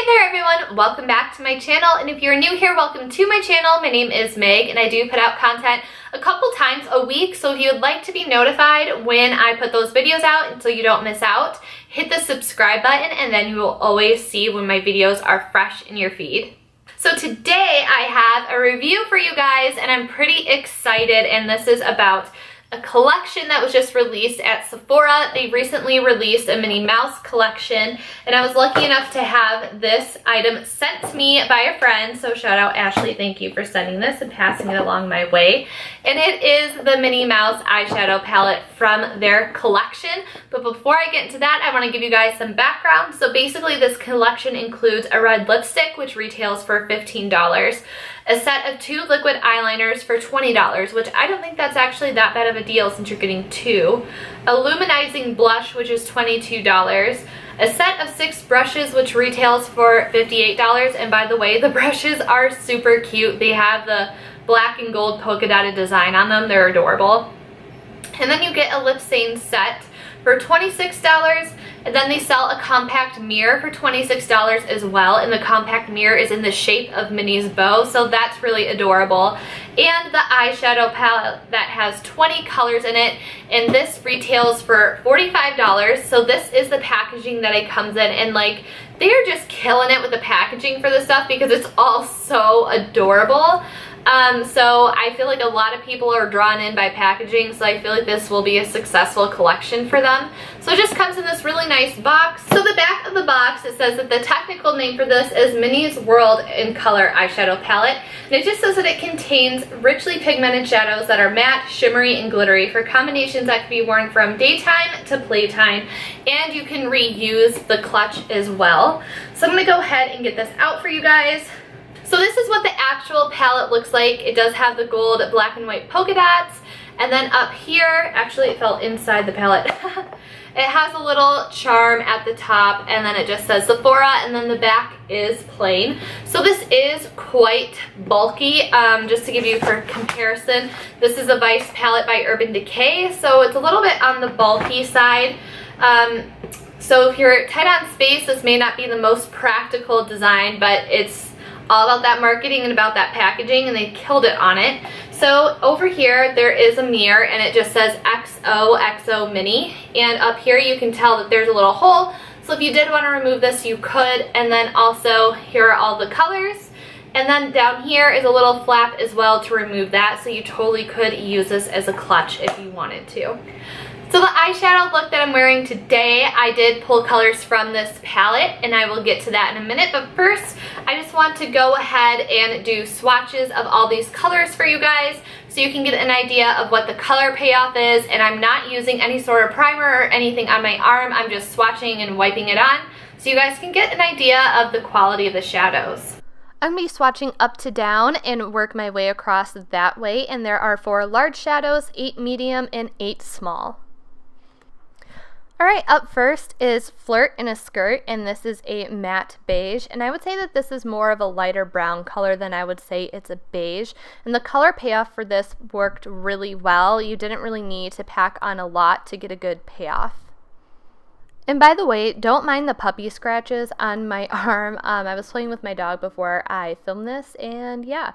Hey there everyone, welcome back to my channel, and if you're new here, welcome to my channel. My name is Meg and I do put out content a couple times a week, so if you would like to be notified when I put those videos out and so you don't miss out, hit the subscribe button and then you will always see when my videos are fresh in your feed. So today I have a review for you guys and I'm pretty excited, and this is about a collection that was just released at Sephora. They recently released a Minnie Mouse collection, and I was lucky enough to have this item sent to me by a friend, so shout out Ashley, thank you for sending this and passing it along my way. And it is the Minnie Mouse eyeshadow palette from their collection. But before I get into that, I want to give you guys some background. So basically this collection includes a red lipstick, which retails for $15, a set of 2 liquid eyeliners for $20, which I don't think that's actually that bad of a deal since you're getting 2, a luminizing blush, which is $22, a set of 6 brushes, which retails for $58, and by the way, the brushes are super cute. They have the black and gold polka dotted design on them. They're adorable. And then you get a lip stain set for $26, and then they sell a compact mirror for $26 as well, and the compact mirror is in the shape of Minnie's bow, so that's really adorable. And the eyeshadow palette that has 20 colors in it, and this retails for $45. So this is the packaging that it comes in, and like, they're just killing it with the packaging for this stuff because it's all so adorable. So I feel like a lot of people are drawn in by packaging, so I feel like this will be a successful collection for them. So it just comes in this really nice box. So the back of the box, it says that the technical name for this is Minnie's World in Color Eyeshadow Palette. And it just says that it contains richly pigmented shadows that are matte, shimmery, and glittery for combinations that can be worn from daytime to playtime. And you can reuse the clutch as well. So I'm going to go ahead and get this out for you guys. So this is what the actual palette looks like. It does have the gold, black, and white polka dots. And then up here, actually it fell inside the palette. It has a little charm at the top, and then it just says Sephora, and then the back is plain. So this is quite bulky. Just to give you for comparison, this is a Vice palette by Urban Decay, so it's a little bit on the bulky side. So if you're tight on space, this may not be the most practical design, but it's all about that marketing and about that packaging, and they killed it on it. So over here there is a mirror, and it just says XOXO Minnie, and up here you can tell that there's a little hole, so if you did want to remove this you could. And then also here are all the colors, and then down here is a little flap as well to remove that, so you totally could use this as a clutch if you wanted to. So the eyeshadow look that I'm wearing today, I did pull colors from this palette, and I will get to that in a minute. But first, I just want to go ahead and do swatches of all these colors for you guys so you can get an idea of what the color payoff is. And I'm not using any sort of primer or anything on my arm. I'm just swatching and wiping it on so you guys can get an idea of the quality of the shadows. I'm going to be swatching up to down and work my way across that way. And there are 4 large shadows, 8 medium, and 8 small. Alright, up first is Flirt in a Skirt, and this is a matte beige, and I would say that this is more of a lighter brown color than I would say it's a beige, and the color payoff for this worked really well. You didn't really need to pack on a lot to get a good payoff. And by the way, don't mind the puppy scratches on my arm. I was playing with my dog before I filmed this, and yeah,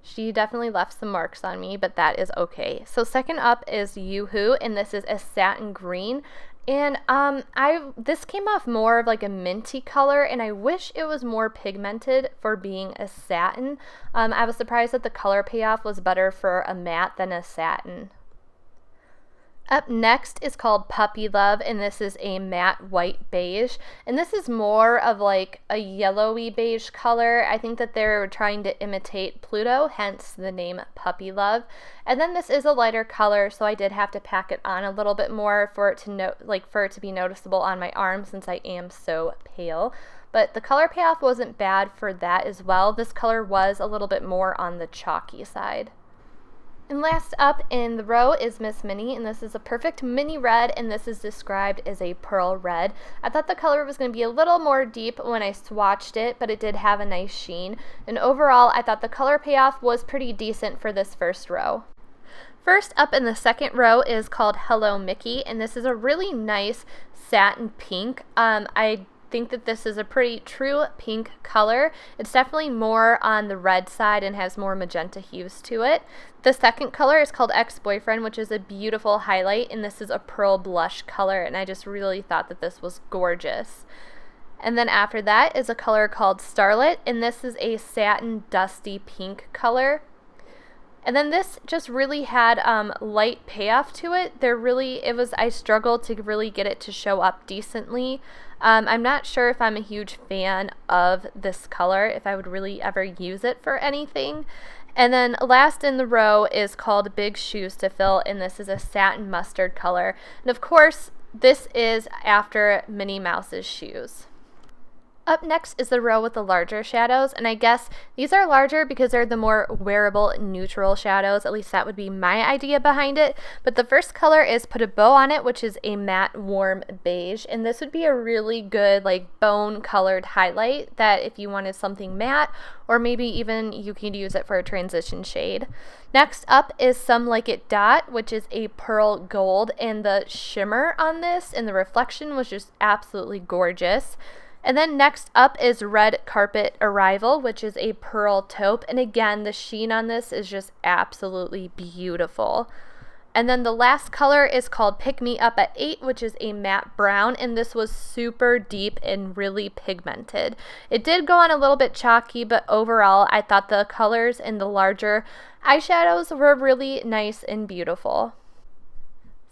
she definitely left some marks on me, but that is okay. So second up is Yoo-Hoo, and this is a satin green. And this came off more of like a minty color, and I wish it was more pigmented for being a satin. I was surprised that the color payoff was better for a matte than a satin. Up next is called Puppy Love, and this is a matte white beige, and this is more of like a yellowy beige color. I think that they're trying to imitate Pluto, hence the name Puppy Love. And then this is a lighter color, so I did have to pack it on a little bit more for it to be noticeable on my arm since I am so pale. But the color payoff wasn't bad for that as well. This color was a little bit more on the chalky side. And last up in the row is Miss Minnie, and this is a perfect mini red, and this is described as a pearl red. I thought the color was going to be a little more deep when I swatched it, but it did have a nice sheen. And overall, I thought the color payoff was pretty decent for this first row. First up in the second row is called Hello Mickey, and this is a really nice satin pink. I think that this is a pretty true pink color. It's definitely more on the red side and has more magenta hues to it. The second color is called Ex-Boyfriend, which is a beautiful highlight, and this is a pearl blush color, and I just really thought that this was gorgeous. And then after that is a color called Starlet, and this is a satin dusty pink color. And then this just really had light payoff to it. I struggled to really get it to show up decently. I'm not sure if I'm a huge fan of this color, if I would really ever use it for anything. And then last in the row is called Big Shoes to Fill, and this is a satin mustard color. And of course, this is after Minnie Mouse's shoes. Up next is the row with the larger shadows, and I guess these are larger because they're the more wearable neutral shadows. At least that would be my idea behind it. But the first color is Put a Bow on It, which is a matte warm beige, and this would be a really good like bone colored highlight that if you wanted something matte, or maybe even you could use it for a transition shade. Next up is Some Like It Dot, which is a pearl gold, and the shimmer on this and the reflection was just absolutely gorgeous. And then next up is Red Carpet Arrival, which is a pearl taupe. And again, the sheen on this is just absolutely beautiful. And then the last color is called Pick Me Up at 8, which is a matte brown. And this was super deep and really pigmented. It did go on a little bit chalky, but overall, I thought the colors in the larger eyeshadows were really nice and beautiful.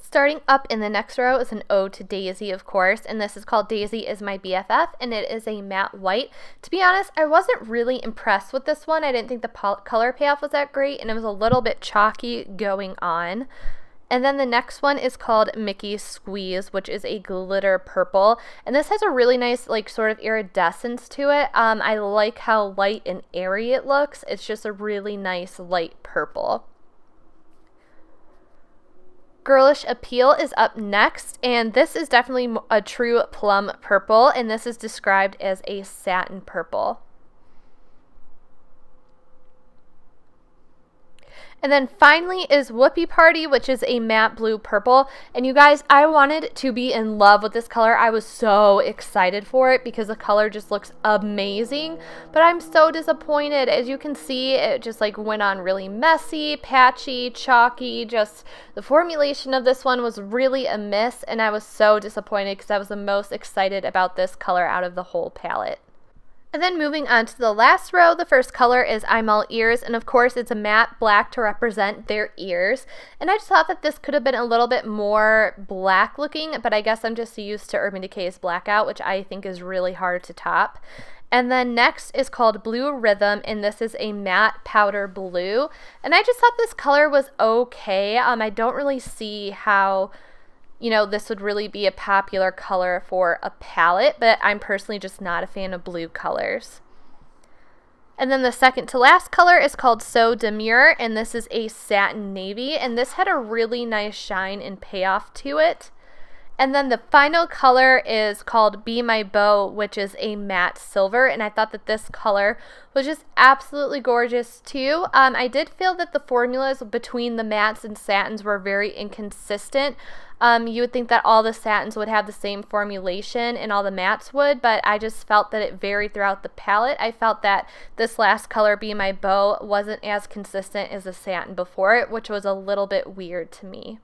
Starting up in the next row is an ode to Daisy, of course, and this is called Daisy Is My BFF, and it is a matte white. To be honest, I wasn't really impressed with this one. I didn't think the color payoff was that great, and it was a little bit chalky going on. And then the next one is called Mickey Squeeze, which is a glitter purple, and this has a really nice like sort of iridescence to it. I like how light and airy it looks. It's just a really nice light purple. Girlish Appeal is up next, and this is definitely a true plum purple, and this is described as a satin purple. And then finally is Whoopie Party, which is a matte blue purple. And you guys, I wanted to be in love with this color. I was so excited for it because the color just looks amazing. But I'm so disappointed. As you can see, it just like went on really messy, patchy, chalky. Just the formulation of this one was really a miss. And I was so disappointed because I was the most excited about this color out of the whole palette. And then moving on to the last row, the first color is I'm All Ears, and of course it's a matte black to represent their ears. And I just thought that this could have been a little bit more black looking, but I guess I'm just used to Urban Decay's Blackout, which I think is really hard to top. And then next is called Blue Rhythm, and this is a matte powder blue. And I just thought this color was okay. I don't really see how this would really be a popular color for a palette, but I'm personally just not a fan of blue colors. And then the second to last color is called So Demure, and this is a satin navy, and this had a really nice shine and payoff to it. And then the final color is called Be My Beau, which is a matte silver, and I thought that this color was just absolutely gorgeous too. I did feel that the formulas between the mattes and satins were very inconsistent. You would think that all the satins would have the same formulation and all the mattes would, but I just felt that it varied throughout the palette. I felt that this last color, Be My Beau, wasn't as consistent as the satin before it, which was a little bit weird to me.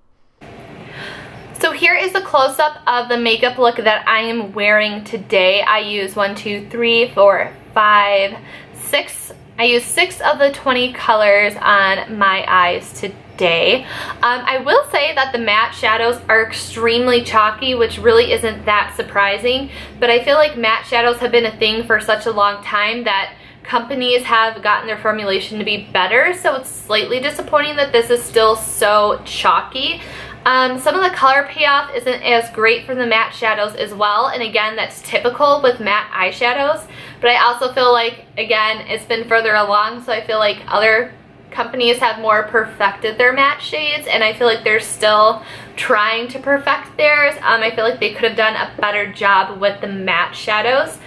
So here is a close-up of the makeup look that I am wearing today. I use 1, 2, 3, 4, 5, 6. I use 6 of the 20 colors on my eyes today. I will say that the matte shadows are extremely chalky, which really isn't that surprising, but I feel like matte shadows have been a thing for such a long time that companies have gotten their formulation to be better, so it's slightly disappointing that this is still so chalky. Some of the color payoff isn't as great for the matte shadows as well, and again, that's typical with matte eyeshadows, but I also feel like, again, it's been further along, so I feel like other companies have more perfected their matte shades, and I feel like they're still trying to perfect theirs. I feel like they could have done a better job with the matte shadows.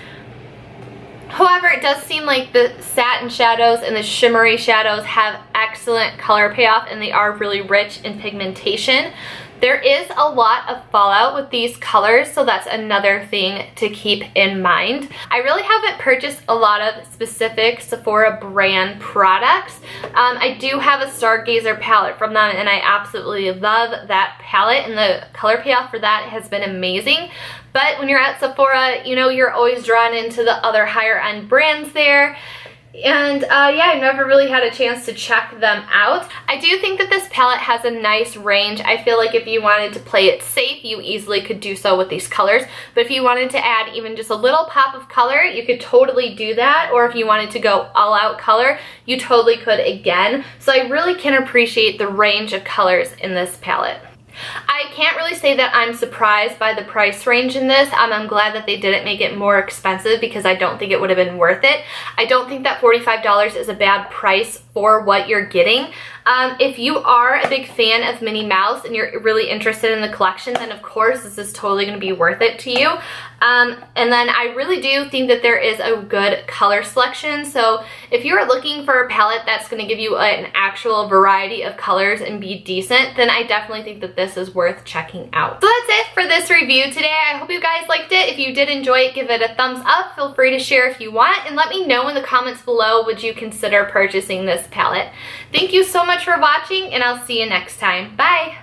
However, it does seem like the satin shadows and the shimmery shadows have excellent color payoff, and they are really rich in pigmentation. There is a lot of fallout with these colors, so that's another thing to keep in mind. I really haven't purchased a lot of specific Sephora brand products. I do have a Stargazer palette from them, and I absolutely love that palette, and the color payoff for that has been amazing. But when you're at Sephora, you know, you're always drawn into the other higher end brands there. And yeah, I never really had a chance to check them out. I do think that this palette has a nice range. I feel like if you wanted to play it safe, you easily could do so with these colors. But if you wanted to add even just a little pop of color, you could totally do that. Or if you wanted to go all out color, you totally could again. So I really can appreciate the range of colors in this palette. I can't really say that I'm surprised by the price range in this. I'm glad that they didn't make it more expensive because I don't think it would have been worth it. I don't think that $45 is a bad price for what you're getting. If you are a big fan of Minnie Mouse and you're really interested in the collection, then of course this is totally going to be worth it to you. And then I really do think that there is a good color selection. So if you're looking for a palette that's going to give you an actual variety of colors and be decent, then I definitely think that this is worth checking out. So that's it for this review today. I hope you guys liked it. If you did enjoy it, give it a thumbs up. Feel free to share if you want, and let me know in the comments below, would you consider purchasing this palette. Thank you so much for watching, and I'll see you next time. Bye!